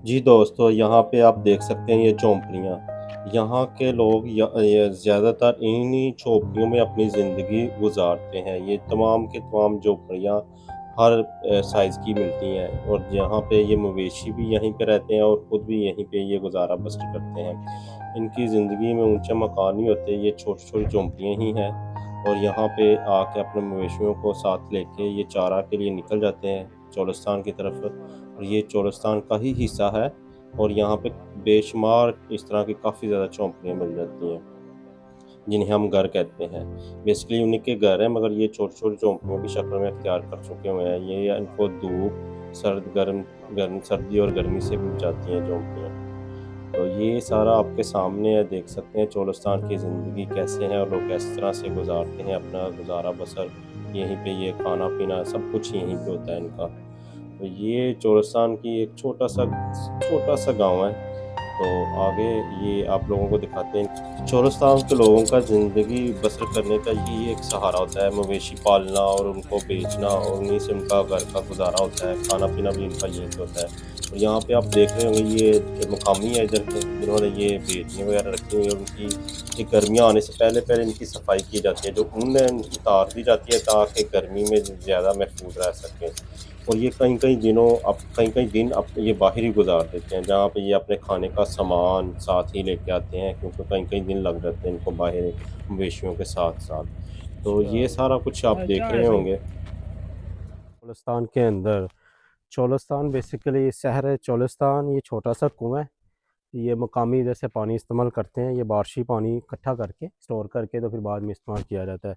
जी दोस्तों, यहाँ पे आप देख सकते हैं ये झोंपड़ियाँ। यहाँ के लोग ये ज़्यादातर इन्हीं झोंपड़ियों में अपनी ज़िंदगी गुज़ारते हैं। ये तमाम के तमाम झोंपड़ियाँ हर साइज़ की मिलती हैं और यहाँ पे ये मवेशी भी यहीं पे रहते हैं और खुद भी यहीं पे ये गुज़ारा बसर करते हैं। इनकी ज़िंदगी में ऊँचे मकान नहीं होते, ये छोटी-छोटी झोंपड़ियाँ ही हैं और यहाँ पे आके अपने मवेशियों को साथ लेके ये चारा के लिए निकल जाते हैं चोलिस्तान की तरफ। और ये चोलिस्तान का ही हिस्सा है और यहाँ पे बेशुमार इस तरह की काफ़ी ज़्यादा झोंपड़ियाँ मिल जाती हैं, जिन्हें हम घर कहते हैं। बेसिकली उन्हीं के घर हैं मगर ये छोटी-छोटी झोंपड़ियों की शक्ल में इख्तियार कर चुके हुए हैं। ये इनको धूप, गर्म सर्दी और गर्मी से भी बचाती हैं झोंपड़ियाँ। तो ये सारा आपके सामने है, देख सकते हैं चोलिस्तान की ज़िंदगी कैसे है और लोग किस तरह से गुज़ारते हैं अपना गुज़ारा-बसर। यहीं पे ये खाना-पीना सब कुछ यहीं पे होता है इनका। तो ये चोलिस्तान की एक छोटा-सा गाँव है। तो आगे ये आप लोगों को दिखाते हैं। चोलिस्तान के लोगों का ज़िंदगी बसर करने का यही एक सहारा होता है, मवेशी पालना और उनको बेचना और उन्हीं से उनका घर का गुज़ारा होता है, खाना-पीना भी इनका यहीं से होता है। और यहाँ पे आप देख रहे होंगे ये मकामी है इधर के, जिन्होंने ये भेड़ियाँ वगैरह रखी हुई हैं, उनकी ये गर्मियाँ आने से पहले-पहले इनकी सफाई की जाती है, जो ऊन है उतार दी जाती है ताकि गर्मी में ज़्यादा महफूज़ रह सकें। और ये कई-कई दिन ये बाहर ही गुज़ार देते हैं, जहाँ पे ये अपने खाने का सामान साथ ही लेके आते हैं क्योंकि कई-कई दिन लग जाते हैं इनको बाहर मवेशियों के साथ-साथ। तो अच्छा। ये सारा कुछ आप देख रहे होंगे। चोलिस्तान के अंदर चोलिस्तान बेसिकली शहर है चोलिस्तान, ये छोटा सा कुआं है। ये मकामी इधर से पानी इस्तेमाल करते हैं, ये बारिशी पानी इकट्ठा करके स्टोर करके तो फिर बाद में इस्तेमाल किया जाता है।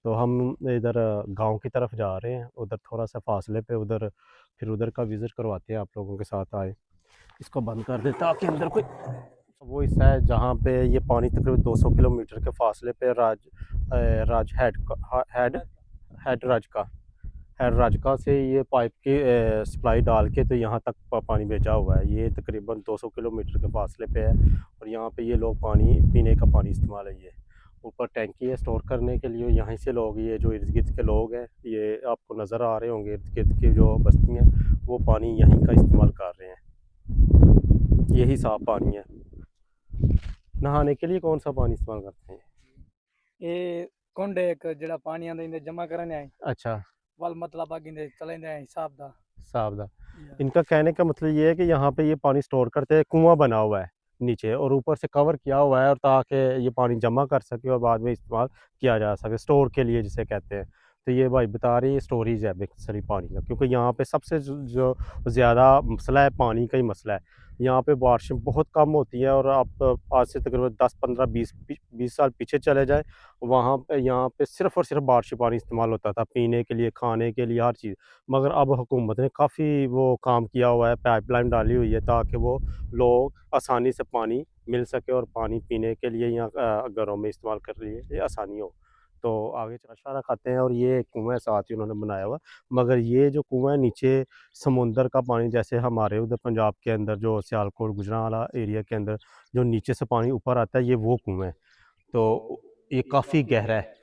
तो हम इधर गांव की तरफ जा रहे हैं, उधर थोड़ा सा फासले पे उधर फिर उधर का विज़िट करवाते हैं, आप लोगों के साथ आए। इसको बंद कर दें ताकि अंदर कोई वो हिस्सा है जहाँ पे ये पानी तकरीबन 200 किलोमीटर के फासले पे राज हेड हेड राज का खैर राजका से ये पाइप की सप्लाई डाल के तो यहाँ तक पानी भेजा हुआ है। ये तकरीबन 200 किलोमीटर के फासले पे है और यहाँ पे ये लोग पानी पीने का पानी इस्तेमाल है। ये ऊपर टैंकी है स्टोर करने के लिए, यहीं से लोग ये जो इर्द गिर्द के लोग हैं, ये आपको नज़र आ रहे होंगे इर्द गिर्द की जो बस्ती हैं, वो पानी यहीं का इस्तेमाल कर रहे हैं। यही साफ़ पानी है। नहाने के लिए कौन सा पानी इस्तेमाल करते हैं? ਇਹ ਕੁੰਡੇ ਇੱਕ ਜਿਹੜਾ ਪਾਣੀ ਆਂਦਾ ਇਹਦੇ ਜਮਾ ਕਰਨ ਆਏ अच्छा, ਵੱਲ ਮਤਲਬ ਆ ਗਿੰਦੇ ਚਲੇ ਆਏ ਹਿਸਾਬ ਦਾ साफ। या इनका कहने का मतलब ये है कि यहाँ पे ये पानी स्टोर करते हैं, कुआँ बना हुआ है नीचे और ऊपर से कवर किया हुआ है और ताकि ये पानी जमा कर सके और बाद में इस्तेमाल किया जा सके, स्टोर के लिए जिसे कहते हैं। तो ये भाई बता रही है स्टोरेज है बेसिकली पानी का, क्योंकि यहाँ पे सबसे जो ज़्यादा मसला है पानी का ही मसला है। यहाँ पे बारिशें बहुत कम होती है और आप आज से तकरीबन 10 15 20 साल पीछे चले जाएँ, वहाँ पे यहाँ पे सिर्फ़ और सिर्फ़ बारिशी पानी इस्तेमाल होता था पीने के लिए, खाने के लिए, हर चीज़। मगर अब हुकूमत ने काफ़ी वो काम किया हुआ है, पाइपलाइन डाली हुई है ताकि वो लोग आसानी से पानी मिल सके और पानी पीने के लिए या घरों में इस्तेमाल करने के लिए आसानी हो। तो आगे चल खाते हैं और ये कुआँ साथ ही उन्होंने बनाया हुआ है। मगर ये जो कुआँ है नीचे समुंदर का पानी, जैसे हमारे उधर पंजाब के अंदर जो सियालकोट गुजरांवाला एरिया के अंदर जो नीचे से पानी ऊपर आता है, ये वो कुआँ है। तो ये काफ़ी गहरा है।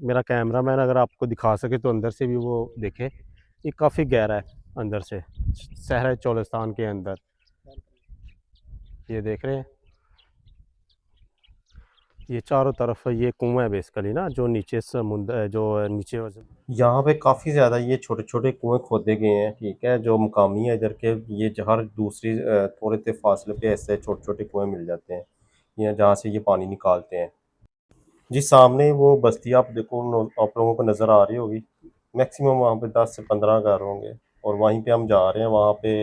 मेरा कैमरामैन अगर आपको दिखा सके तो अंदर से भी वो देखे। ये काफ़ी गहरा है अंदर से, शहर चोलिस्तान के अंदर। ये देख रहे हैं, ये चारों तरफ ये कुआं है बेसिकली ना, जो नीचे समुंदर जो नीचे यहाँ पे काफ़ी ज़्यादा ये छोटे-छोटे कुएँ खोदे गए हैं, ठीक है? जो मकामी है इधर के, ये हर दूसरी थोड़े से फासले पे ऐसे छोटे-छोटे कुएँ मिल जाते हैं, या जहाँ से ये पानी निकालते हैं। जी, सामने वो बस्ती आप देखो आप लोगों को नज़र आ रही होगी। मैक्सिमम वहाँ पे 10 से 15 घर होंगे और वहीं पे हम जा रहे हैं। वहाँ पे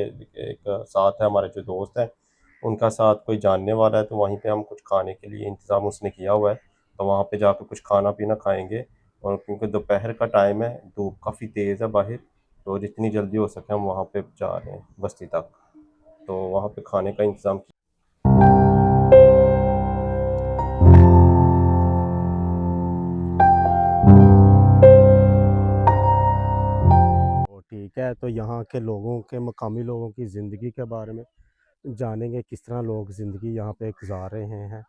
एक साथ है हमारे जो दोस्त हैं, उनका साथ कोई जानने वाला है, तो वहीं पे हम कुछ खाने के लिए इंतज़ाम उसने किया हुआ है। तो वहाँ पे जाके कुछ खाना-पीना खाएँगे और क्योंकि दोपहर का टाइम है, धूप काफ़ी तेज़ है बाहर, तो जितनी जल्दी हो सके हम वहाँ पे जा रहे हैं बस्ती तक। तो वहाँ पे खाने का इंतज़ाम वो ठीक है। तो यहाँ के लोगों के मकामी लोगों की ज़िंदगी के बारे में जानेंगे, किस तरह लोग ज़िंदगी यहाँ पे गुजार रहे हैं,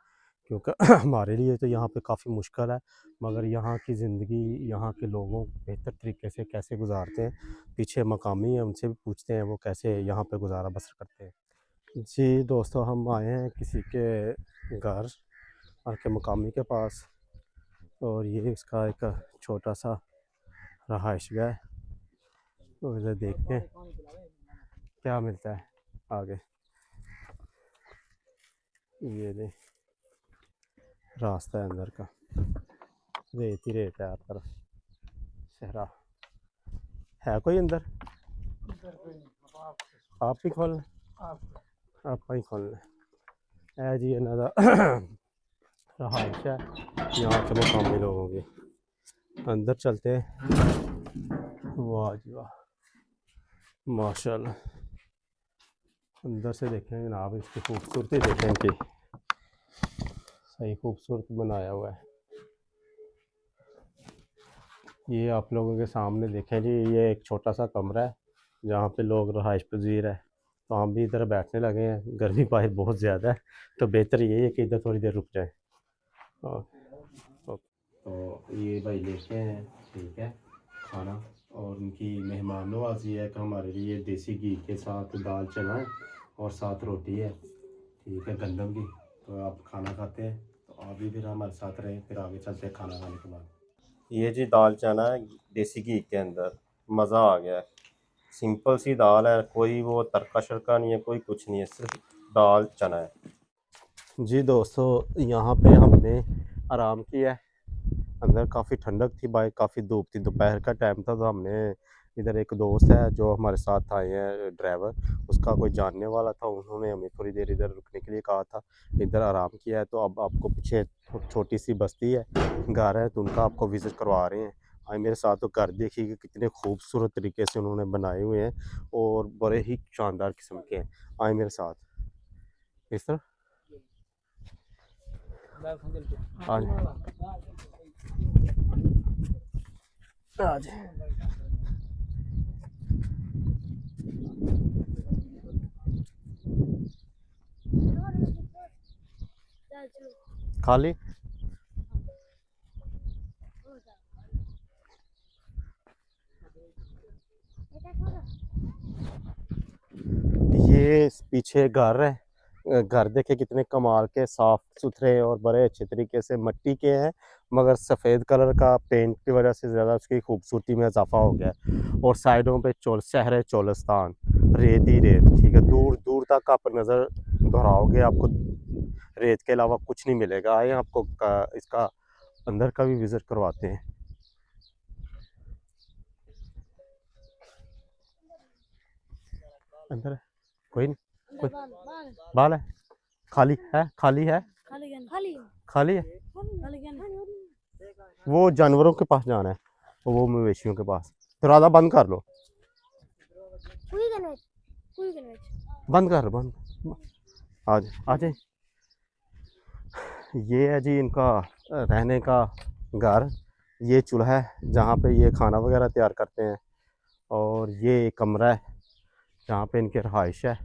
क्योंकि हमारे लिए तो यहाँ पे काफ़ी मुश्किल है, मगर यहाँ की ज़िंदगी यहाँ के लोगों बेहतर तरीके से कैसे गुजारते हैं, पीछे मकामी हैं उनसे भी पूछते हैं वो कैसे यहाँ पे गुजारा बसर करते हैं। जी दोस्तों, हम आए हैं किसी के घर और के मकामी के पास, और ये इसका एक छोटा सा रहायशगाह है। तो इधर देखते हैं क्या मिलता है आगे। ये दे रास्ता है अंदर का, रेत ही रेत है हर तरफ, सहरा है। कोई अंदर? आप ही खोल, आप ही खोल है जी। इन्हों रहायश है यहाँ के मुकामी लोगों की। अंदर चलते हैं। वाह जी वाह, माशाल्लाह। अंदर से देखें जनाब, इसकी खूबसूरती देखें कि सही खूबसूरत बनाया हुआ है। ये आप लोगों के सामने देखें जी, ये एक छोटा सा कमरा है जहाँ पे लोग रहायश पजीर है। तो हम भी इधर बैठने लगे हैं, गर्मी बाहर बहुत ज़्यादा है, तो बेहतर यही है कि इधर थोड़ी देर रुक जाए। तो ये भाई लेके हैं, ठीक है, खाना। और उनकी मेहमान नवाजी है कि हमारे लिए देसी घी के साथ दाल चना है और साथ रोटी है, ठीक है, गंदम की। तो आप खाना खाते हैं, तो आप भी फिर हमारे साथ रहें, फिर आगे चलते हैं खाना खाने के बाद। ये जी दाल चना है देसी घी के अंदर, मज़ा आ गया है। सिंपल सी दाल है, कोई वो तड़का शड़का नहीं है, कोई कुछ नहीं है, सिर्फ दाल चना है। जी दोस्तों, यहाँ पे हमने आराम किया है। अंदर काफ़ी ठंडक थी भाई, काफ़ी धूप थी, दोपहर का टाइम था। तो हमने इधर, एक दोस्त है जो हमारे साथ आए हैं ड्राइवर, उसका कोई जानने वाला था, उन्होंने हमें थोड़ी देर इधर रुकने के लिए कहा था। इधर आराम किया है। तो अब आपको पीछे छोटी सी बस्ती है, घर है, तो उनका आपको विज़िट करवा रहे हैं। आए मेरे साथ। तो घर देखिए कि कितने खूबसूरत तरीके से उन्होंने बनाए हुए हैं और बड़े ही शानदार किस्म के हैं। आए मेरे साथ इस तरह आज आज खाली ये पीछे घर है। घर देखे कितने कमाल के, साफ सुथरे और बड़े अच्छे तरीके से मट्टी के हैं, मगर सफ़ेद कलर का पेंट की वजह से ज़्यादा उसकी खूबसूरती में इजाफा हो गया है। और साइडों पे शहर चोलिस्तान, रेत ही रेत, ठीक है। दूर दूर तक आप नज़र दोहराओगे, आपको रेत के अलावा कुछ नहीं मिलेगा। आए आपको इसका अंदर का भी विज़िट करवाते हैं। अंदर है? कोई नहीं, कोई बाल है? खाली है? खाली है? खाली है? वो जानवरों के पास जाना है, वो मवेशियों के पास। दरवाज़ा बंद कर लो, बंद कर लो, बंद। आज आ जाए। ये है जी इनका रहने का घर। ये चूल्हा है जहाँ पे ये खाना वगैरह तैयार करते हैं, और ये कमरा है जहाँ पे इनकी रहाइश है।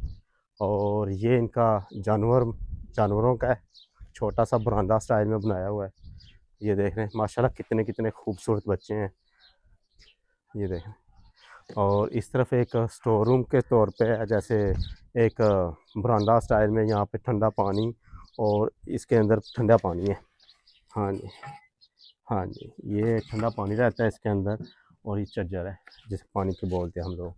और ये इनका जानवरों का है, छोटा सा बरामदा स्टाइल में बनाया हुआ है। ये देख रहे हैं माशाल्लाह कितने कितने खूबसूरत बच्चे हैं, ये देखें। और इस तरफ एक स्टोर रूम के तौर पे है, जैसे एक बरामदा स्टाइल में, यहाँ पे ठंडा पानी, और इसके अंदर ठंडा पानी है। हाँ जी, हाँ जी, ये ठंडा पानी रहता है इसके अंदर। और ये चज्जर है जिसे पानी के बोलते हैं हम लोग।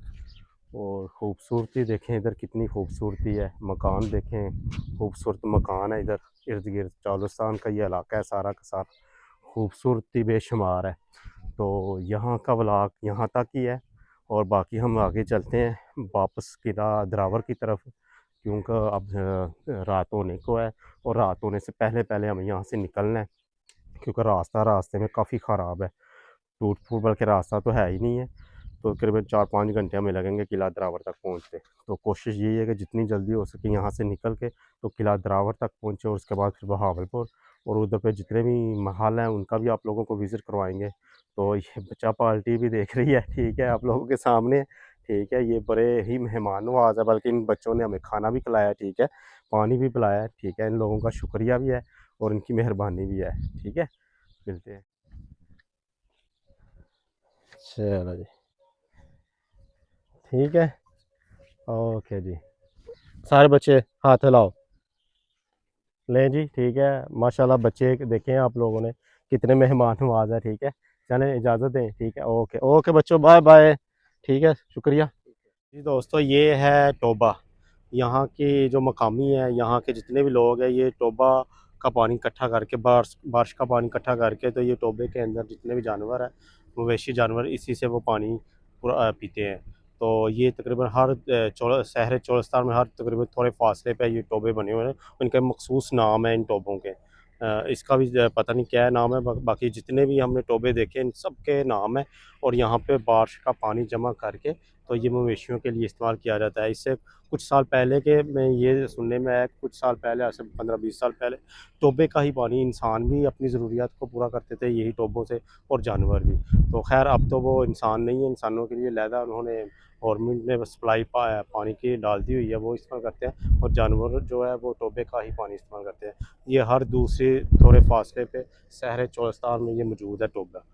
और ख़ूबसूरती देखें इधर, कितनी खूबसूरती है। मकान देखें, खूबसूरत मकान है इधर इर्द गिर्द। चालुस्तान का ये इलाका है सारा का सारा, खूबसूरती बेशुमार है। तो यहाँ का व्लॉग यहाँ तक ही है, और बाकी हम आगे चलते हैं वापस किला द्रावर की तरफ, क्योंकि अब रात होने को है, और रात होने से पहले पहले हमें यहाँ से निकलना है, क्योंकि रास्ते में काफ़ी ख़राब है, टूट फूट, बल्कि रास्ता तो है ही नहीं है। तो करीबन 4-5 घंटे हमें लगेंगे किला द्रावर तक पहुँचते। तो कोशिश यही है कि जितनी जल्दी हो सके यहाँ से निकल के तो किला द्रावर तक पहुँचे, और उसके बाद फिर बहावलपुर, और उधर पे जितने भी महल हैं उनका भी आप लोगों को विज़िट करवाएंगे। तो ये बच्चा पार्टी भी देख रही है, ठीक है, आप लोगों के सामने, ठीक है। ये बड़े ही मेहमान नवाज है, बल्कि इन बच्चों ने हमें खाना भी खिलाया, ठीक है, पानी भी पिलाया, ठीक है। इन लोगों का शुक्रिया भी है और इनकी मेहरबानी भी है, ठीक है। मिलते हैं। चलो जी, ठीक है, ओके जी। सारे बच्चे हाथ हिलाओ। लें जी, ठीक है, माशाल्लाह बच्चे देखें आप लोगों ने कितने मेहमान नवाज है। ठीक है, चलें इजाज़त दें। ठीक है, ओके ओके बच्चों, बाय बाय। ठीक है, शुक्रिया जी। दोस्तों ये है टोबा, यहाँ की जो मकामी है, यहाँ के जितने भी लोग हैं, ये टोबा का पानी इकट्ठा करके, बारिश का पानी इकट्ठा करके, तो ये टोबे के अंदर जितने भी जानवर हैं, मवेशी जानवर, इसी से वो पानी पूरा पीते हैं। तो ये तकरीबन हर शहर चोलस्तान में हर तकरीबन थोड़े फासले पे ये टोबे बने हुए हैं। उनके मखसूस नाम है इन टोबों के। इसका भी पता नहीं क्या नाम है, बाकी जितने भी हमने टोबे देखे इन सब के नाम है। और यहाँ पे बारिश का पानी जमा करके तो ये मवेशियों के लिए इस्तेमाल किया जाता है। इससे कुछ साल पहले के मैं ये सुनने में आया, कुछ साल पहले, ऐसे 15-20 साल पहले टोबे का ही पानी इंसान भी अपनी ज़रूरियात को पूरा करते थे यही टोबों से, और जानवर भी। तो खैर अब तो वो इंसान नहीं है, इंसानों के लिए लहदा उन्होंने गवर्नमेंट ने सप्लाई पानी की डाल दी हुई है, वो इस्तेमाल करते हैं। और जानवर जो है वो टोबे का ही पानी इस्तेमाल करते हैं। ये हर दूसरे थोड़े फासले पे शहर चोलस्तान में ये मौजूद है टोबा।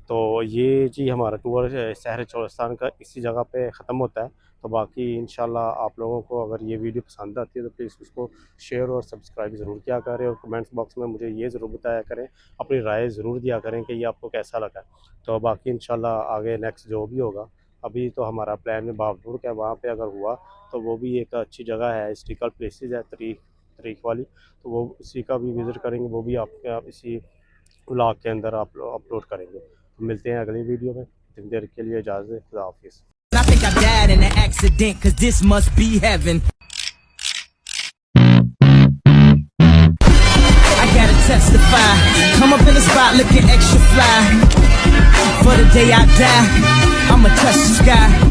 तो ये जी हमारा टूर शहर चोलस्तान का इसी जगह पे ख़त्म होता है। तो बाकी इंशाल्लाह आप लोगों को अगर ये वीडियो पसंद आती है तो प्लीज़ उसको शेयर और सब्सक्राइब ज़रूर किया करें, और कमेंट्स बॉक्स में मुझे ये ज़रूर बताया करें, अपनी राय ज़रूर दिया करें कि ये आपको कैसा लगा। तो बाकी इंशाल्लाह आगे नेक्स्ट जो भी होगा, अभी तो हमारा प्लान में बावजूद है, वहाँ पे अगर हुआ तो वो भी एक अच्छी जगह है, हिस्ट्रिकल प्लेसेस है तरीक वाली, तो वो उसी का भी विज़िट करेंगे, वो भी आप इसी व्लॉग के अंदर आप अपलोड करेंगे। तो मिलते हैं अगली वीडियो में, इतनी देर के लिए इजाज़त है, खुदा हाफिज़। I think I died in an accident, cause this must be heaven. I gotta testify, come up in the spot looking extra fly. For the day I die, I'ma touch the sky.